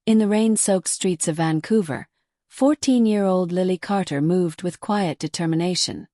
In the rain-soaked streets of Vancouver, 14-year-old Lily Carter moved with quiet determination,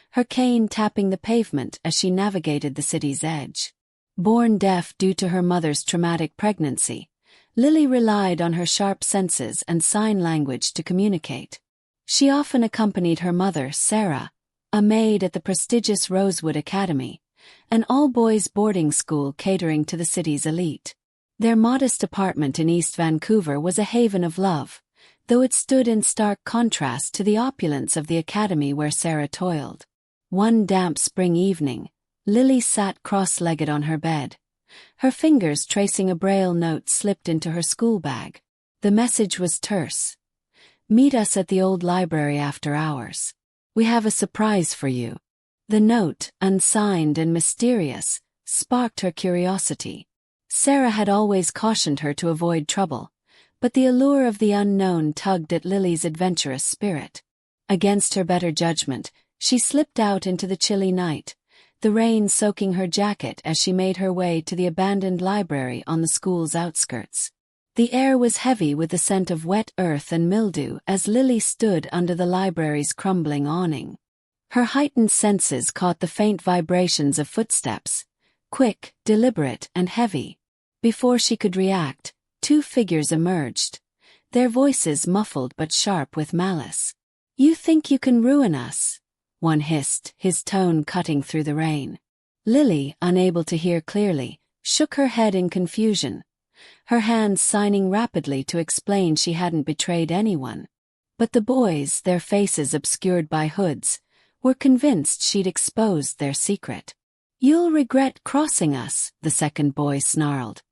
her cane tapping the pavement as she navigated the city's edge. Born deaf due to her mother's traumatic pregnancy, Lily relied on her sharp senses and sign language to communicate. She often accompanied her mother, Sarah, a maid at the prestigious Rosewood Academy, an all-boys boarding school catering to the city's elite. Their modest apartment in East Vancouver was a haven of love, though it stood in stark contrast to the opulence of the academy where Sarah toiled. One damp spring evening, Lily sat cross-legged on her bed. Her fingers tracing a braille note slipped into her school bag. The message was terse. "Meet us at the old library after hours. We have a surprise for you." The note, unsigned and mysterious, sparked her curiosity. Sarah had always cautioned her to avoid trouble, but the allure of the unknown tugged at Lily's adventurous spirit. Against her better judgment, she slipped out into the chilly night, the rain soaking her jacket as she made her way to the abandoned library on the school's outskirts. The air was heavy with the scent of wet earth and mildew as Lily stood under the library's crumbling awning. Her heightened senses caught the faint vibrations of footsteps, quick, deliberate, and heavy. Before she could react, two figures emerged, their voices muffled but sharp with malice. "You think you can ruin us?" one hissed, his tone cutting through the rain. Lily, unable to hear clearly, shook her head in confusion, her hands signing rapidly to explain she hadn't betrayed anyone. But the boys, their faces obscured by hoods, were convinced she'd exposed their secret. "You'll regret crossing us," the second boy snarled,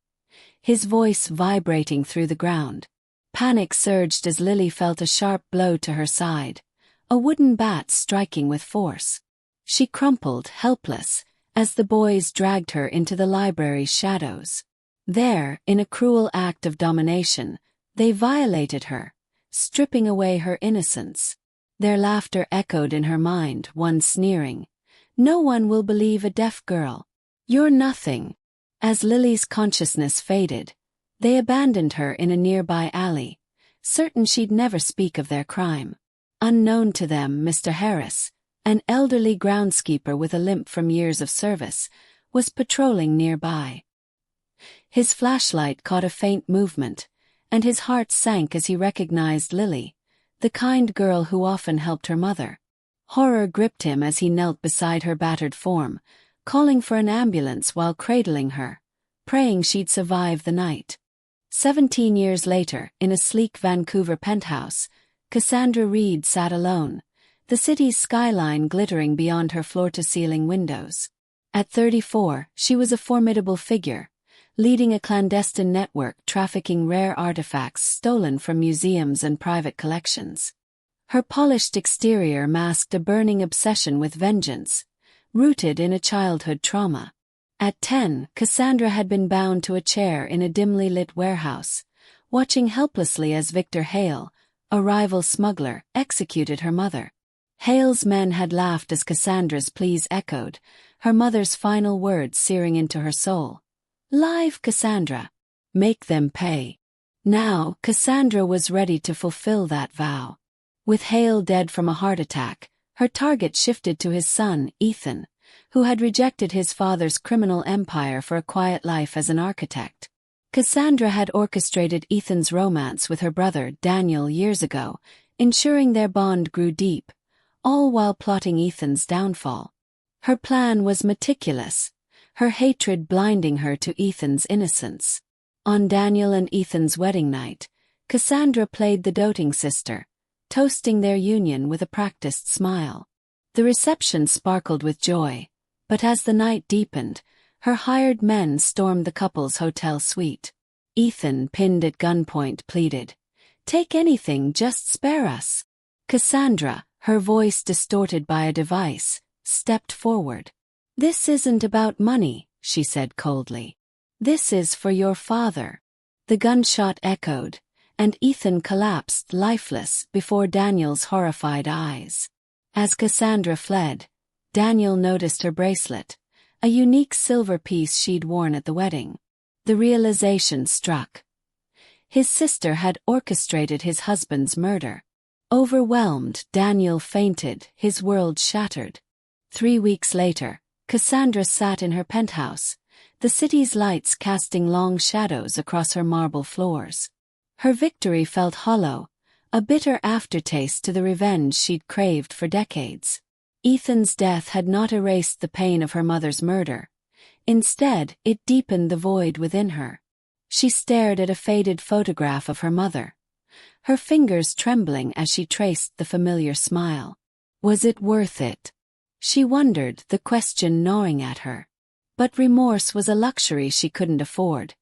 his voice vibrating through the ground. Panic surged as Lily felt a sharp blow to her side, a wooden bat striking with force. She crumpled, helpless, as the boys dragged her into the library's shadows. There, in a cruel act of domination, they violated her, stripping away her innocence. Their laughter echoed in her mind, one sneering, "No one will believe a deaf girl. You're nothing." As Lily's consciousness faded, they abandoned her in a nearby alley, certain she'd never speak of their crime. Unknown to them, Mr. Harris, an elderly groundskeeper with a limp from years of service, was patrolling nearby. His flashlight caught a faint movement, and his heart sank as he recognized Lily, the kind girl who often helped her mother. Horror gripped him as he knelt beside her battered form, calling for an ambulance while cradling her, praying she'd survive the night. 17 years later, in a sleek Vancouver penthouse, Cassandra Reed sat alone, the city's skyline glittering beyond her floor-to-ceiling windows. At 34, she was a formidable figure, leading a clandestine network trafficking rare artifacts stolen from museums and private collections. Her polished exterior masked a burning obsession with vengeance, rooted in a childhood trauma. At 10, Cassandra had been bound to a chair in a dimly lit warehouse, watching helplessly as Victor Hale, a rival smuggler, executed her mother. Hale's men had laughed as Cassandra's pleas echoed, her mother's final words searing into her soul. "Live, Cassandra. Make them pay." Now, Cassandra was ready to fulfill that vow. With Hale dead from a heart attack, her target shifted to his son, Ethan, who had rejected his father's criminal empire for a quiet life as an architect. Cassandra had orchestrated Ethan's romance with her brother, Daniel, years ago, ensuring their bond grew deep, all while plotting Ethan's downfall. Her plan was meticulous, her hatred blinding her to Ethan's innocence. On Daniel and Ethan's wedding night, Cassandra played the doting sister, toasting their union with a practiced smile. The reception sparkled with joy, but as the night deepened, her hired men stormed the couple's hotel suite. Ethan, pinned at gunpoint, pleaded, "Take anything, just spare us." Cassandra, her voice distorted by a device, stepped forward. "This isn't about money," she said coldly. "This is for your father." The gunshot echoed, and Ethan collapsed lifeless before Daniel's horrified eyes. As Cassandra fled, Daniel noticed her bracelet, a unique silver piece she'd worn at the wedding. The realization struck. His sister had orchestrated his husband's murder. Overwhelmed, Daniel fainted, his world shattered. 3 weeks later, Cassandra sat in her penthouse, the city's lights casting long shadows across her marble floors. Her victory felt hollow, a bitter aftertaste to the revenge she'd craved for decades. Ethan's death had not erased the pain of her mother's murder. Instead, it deepened the void within her. She stared at a faded photograph of her mother, her fingers trembling as she traced the familiar smile. Was it worth it? She wondered, the question gnawing at her. But remorse was a luxury she couldn't afford,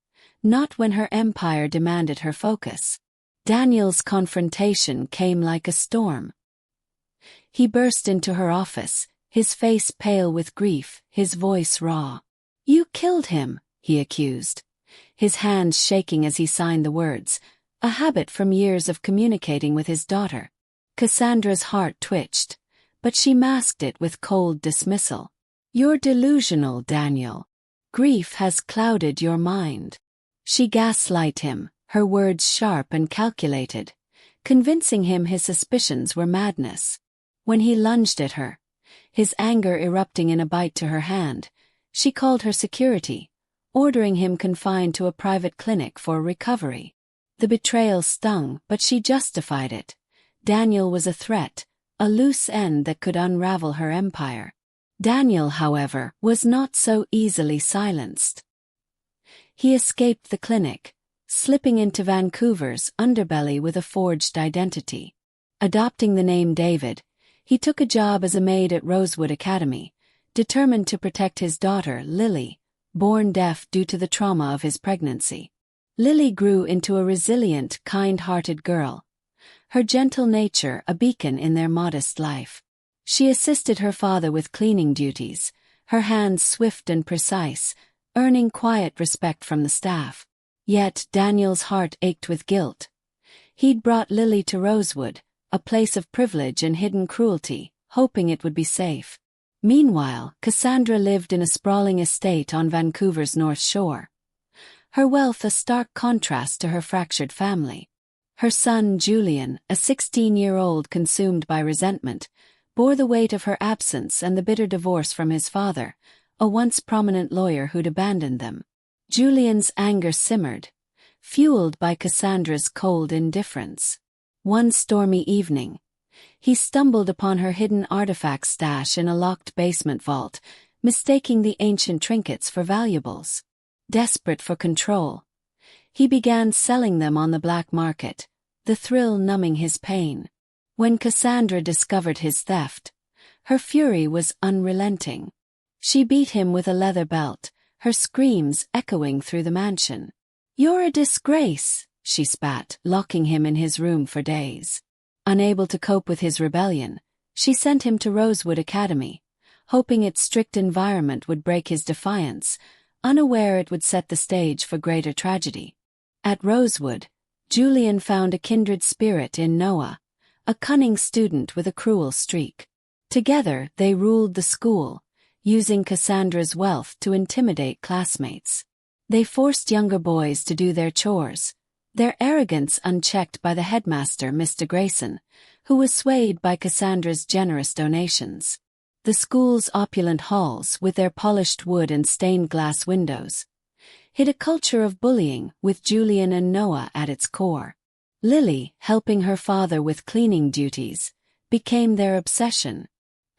not when her empire demanded her focus. Daniel's confrontation came like a storm. He burst into her office, his face pale with grief, his voice raw. "You killed him," he accused, his hands shaking as he signed the words, a habit from years of communicating with his daughter. Cassandra's heart twitched, but she masked it with cold dismissal. "You're delusional, Daniel. Grief has clouded your mind." She gaslighted him, her words sharp and calculated, convincing him his suspicions were madness. When he lunged at her, his anger erupting in a bite to her hand, she called her security, ordering him confined to a private clinic for recovery. The betrayal stung, but she justified it. Daniel was a threat, a loose end that could unravel her empire. Daniel, however, was not so easily silenced. He escaped the clinic, slipping into Vancouver's underbelly with a forged identity. Adopting the name David, he took a job as a maid at Rosewood Academy, determined to protect his daughter, Lily, born deaf due to the trauma of his pregnancy. Lily grew into a resilient, kind-hearted girl, her gentle nature a beacon in their modest life. She assisted her father with cleaning duties, her hands swift and precise, earning quiet respect from the staff. Yet Daniel's heart ached with guilt. He'd brought Lily to Rosewood, a place of privilege and hidden cruelty, hoping it would be safe. Meanwhile, Cassandra lived in a sprawling estate on Vancouver's North Shore, her wealth a stark contrast to her fractured family. Her son, Julian, a 16-year-old consumed by resentment, bore the weight of her absence and the bitter divorce from his father, a once prominent lawyer who'd abandoned them. Julian's anger simmered, fueled by Cassandra's cold indifference. One stormy evening, he stumbled upon her hidden artifact stash in a locked basement vault, mistaking the ancient trinkets for valuables. Desperate for control, he began selling them on the black market, the thrill numbing his pain. When Cassandra discovered his theft, her fury was unrelenting. She beat him with a leather belt, her screams echoing through the mansion. "You're a disgrace," she spat, locking him in his room for days. Unable to cope with his rebellion, she sent him to Rosewood Academy, hoping its strict environment would break his defiance, unaware it would set the stage for greater tragedy. At Rosewood, Julian found a kindred spirit in Noah, a cunning student with a cruel streak. Together, they ruled the school, using Cassandra's wealth to intimidate classmates. They forced younger boys to do their chores, their arrogance unchecked by the headmaster, Mr. Grayson, who was swayed by Cassandra's generous donations. The school's opulent halls, with their polished wood and stained glass windows, hid a culture of bullying, with Julian and Noah at its core. Lily, helping her father with cleaning duties, became their obsession.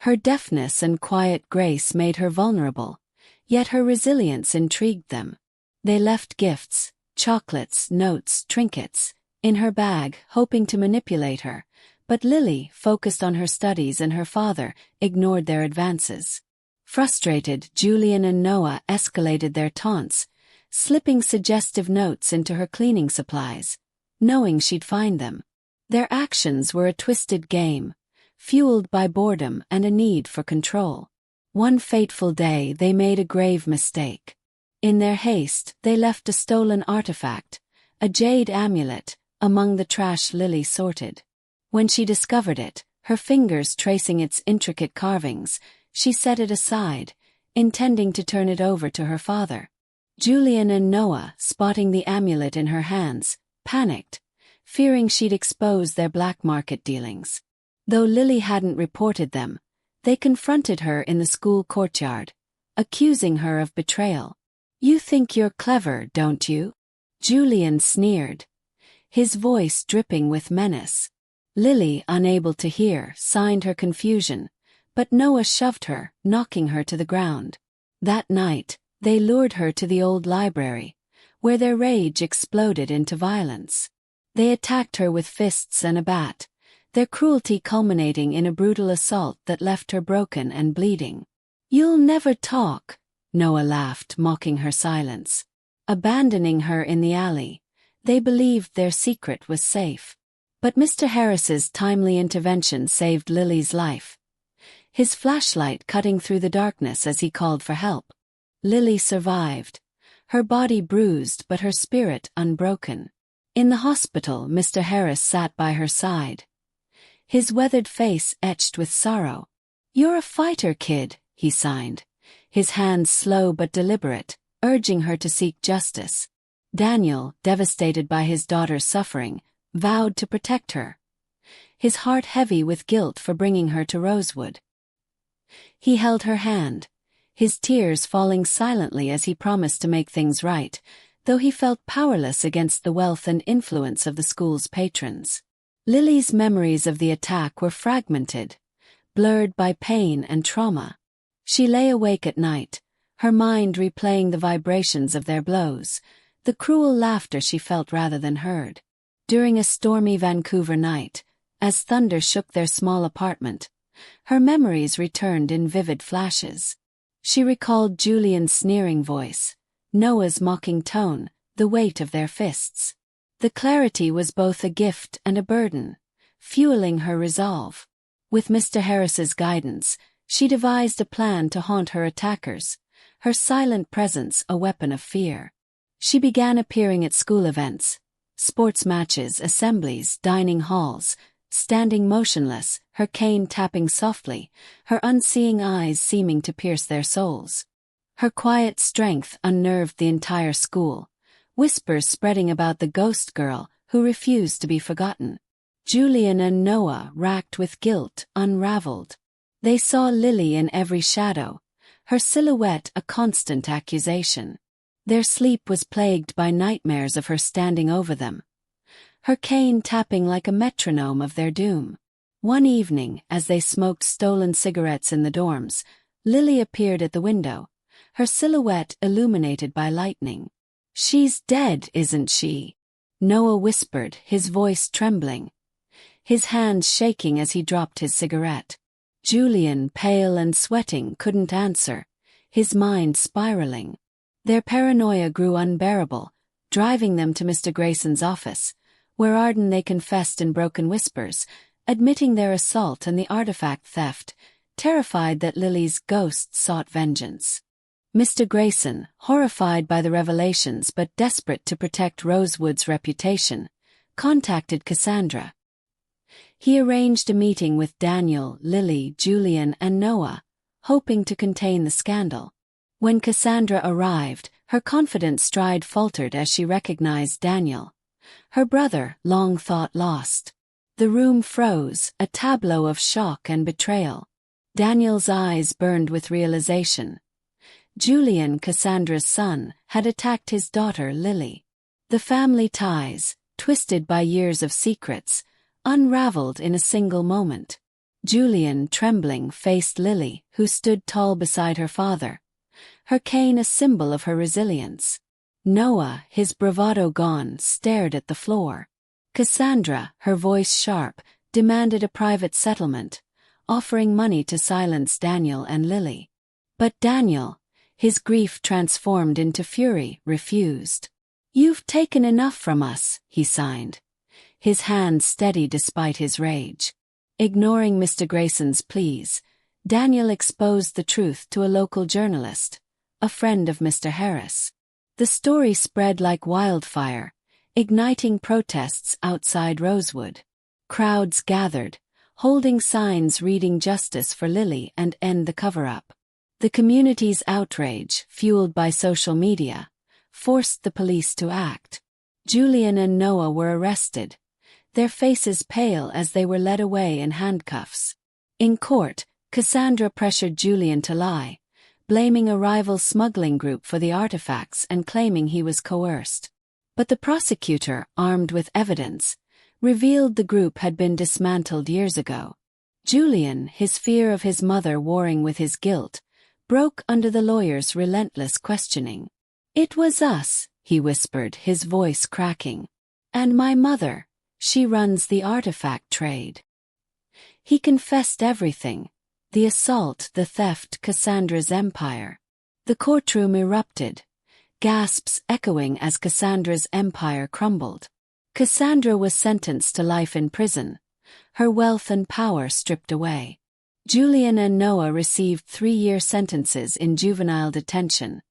Her deafness and quiet grace made her vulnerable, yet her resilience intrigued them. They left gifts, chocolates, notes, trinkets, in her bag, hoping to manipulate her, but Lily, focused on her studies and her father, ignored their advances. Frustrated, Julian and Noah escalated their taunts, slipping suggestive notes into her cleaning supplies, knowing she'd find them. Their actions were a twisted game, fueled by boredom and a need for control. One fateful day they made a grave mistake. In their haste, they left a stolen artifact, a jade amulet, among the trash Lily sorted. When she discovered it, her fingers tracing its intricate carvings, she set it aside, intending to turn it over to her father. Julian and Noah, spotting the amulet in her hands, panicked, fearing she'd expose their black market dealings. Though Lily hadn't reported them, they confronted her in the school courtyard, accusing her of betrayal. "You think you're clever, don't you?" Julian sneered, his voice dripping with menace. Lily, unable to hear, signed her confusion, but Noah shoved her, knocking her to the ground. That night, they lured her to the old library, where their rage exploded into violence. They attacked her with fists and a bat, their cruelty culminating in a brutal assault that left her broken and bleeding. "You'll never talk," Noah laughed, mocking her silence. Abandoning her in the alley, they believed their secret was safe. But Mr. Harris's timely intervention saved Lily's life, his flashlight cutting through the darkness as he called for help. Lily survived, her body bruised but her spirit unbroken. In the hospital, Mr. Harris sat by her side, his weathered face etched with sorrow. "You're a fighter, kid," he signed, his hands slow but deliberate, urging her to seek justice. Daniel, devastated by his daughter's suffering, vowed to protect her, his heart heavy with guilt for bringing her to Rosewood. He held her hand, his tears falling silently as he promised to make things right, though he felt powerless against the wealth and influence of the school's patrons. Lily's memories of the attack were fragmented, blurred by pain and trauma. She lay awake at night, her mind replaying the vibrations of their blows, the cruel laughter she felt rather than heard. During a stormy Vancouver night, as thunder shook their small apartment, her memories returned in vivid flashes. She recalled Julian's sneering voice, Noah's mocking tone, the weight of their fists. The clarity was both a gift and a burden, fueling her resolve. With Mr. Harris's guidance, she devised a plan to haunt her attackers, her silent presence a weapon of fear. She began appearing at school events, sports matches, assemblies, dining halls, standing motionless, her cane tapping softly, her unseeing eyes seeming to pierce their souls. Her quiet strength unnerved the entire school, whispers spreading about the ghost girl who refused to be forgotten. Julian and Noah, racked with guilt, unraveled. They saw Lily in every shadow, her silhouette a constant accusation. Their sleep was plagued by nightmares of her standing over them, her cane tapping like a metronome of their doom. One evening, as they smoked stolen cigarettes in the dorms, Lily appeared at the window, her silhouette illuminated by lightning. "She's dead, isn't she?" Noah whispered, his voice trembling, his hands shaking as he dropped his cigarette. Julian, pale and sweating, couldn't answer, his mind spiraling. Their paranoia grew unbearable, driving them to Mr. Grayson's office, where they confessed in broken whispers, admitting their assault and the artifact theft, terrified that Lily's ghost sought vengeance. Mr. Grayson, horrified by the revelations but desperate to protect Rosewood's reputation, contacted Cassandra. He arranged a meeting with Daniel, Lily, Julian, and Noah, hoping to contain the scandal. When Cassandra arrived, her confident stride faltered as she recognized Daniel, her brother, long thought lost. The room froze, a tableau of shock and betrayal. Daniel's eyes burned with realization. Julian, Cassandra's son, had attacked his daughter Lily. The family ties, twisted by years of secrets, unraveled in a single moment. Julian, trembling, faced Lily, who stood tall beside her father, her cane a symbol of her resilience. Noah, his bravado gone, stared at the floor. Cassandra, her voice sharp, demanded a private settlement, offering money to silence Daniel and Lily. But Daniel, his grief transformed into fury, refused. "You've taken enough from us," he signed, his hand steady despite his rage. Ignoring Mr. Grayson's pleas, Daniel exposed the truth to a local journalist, a friend of Mr. Harris. The story spread like wildfire, igniting protests outside Rosewood. Crowds gathered, holding signs reading justice for Lily and end the cover-up. The community's outrage, fueled by social media, forced the police to act. Julian and Noah were arrested, their faces pale as they were led away in handcuffs. In court, Cassandra pressured Julian to lie, blaming a rival smuggling group for the artifacts and claiming he was coerced. But the prosecutor, armed with evidence, revealed the group had been dismantled years ago. Julian, his fear of his mother warring with his guilt, broke under the lawyer's relentless questioning. "It was us," he whispered, his voice cracking. "And my mother, she runs the artifact trade." He confessed everything: the assault, the theft, Cassandra's empire. The courtroom erupted, gasps echoing as Cassandra's empire crumbled. Cassandra was sentenced to life in prison, her wealth and power stripped away. Julian and Noah received 3-year sentences in juvenile detention,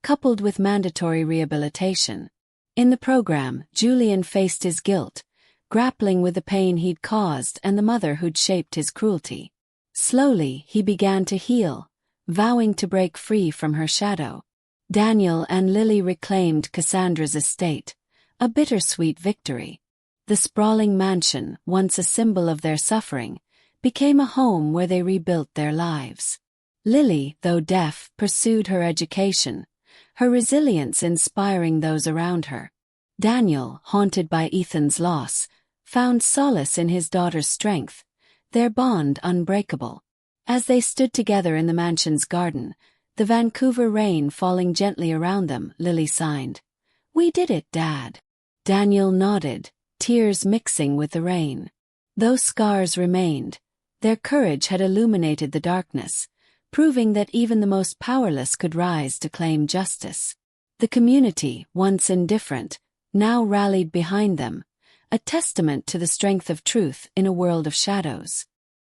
coupled with mandatory rehabilitation. In the program, Julian faced his guilt, grappling with the pain he'd caused and the mother who'd shaped his cruelty. Slowly, he began to heal, vowing to break free from her shadow. Daniel and Lily reclaimed Cassandra's estate, a bittersweet victory. The sprawling mansion, once a symbol of their suffering, became a home where they rebuilt their lives. Lily, though deaf, pursued her education, her resilience inspiring those around her. Daniel, haunted by Ethan's loss, found solace in his daughter's strength, their bond unbreakable. As they stood together in the mansion's garden, the Vancouver rain falling gently around them, Lily sighed. "We did it, Dad." Daniel nodded, tears mixing with the rain. Though scars remained, their courage had illuminated the darkness, proving that even the most powerless could rise to claim justice. The community, once indifferent, now rallied behind them, a testament to the strength of truth in a world of shadows.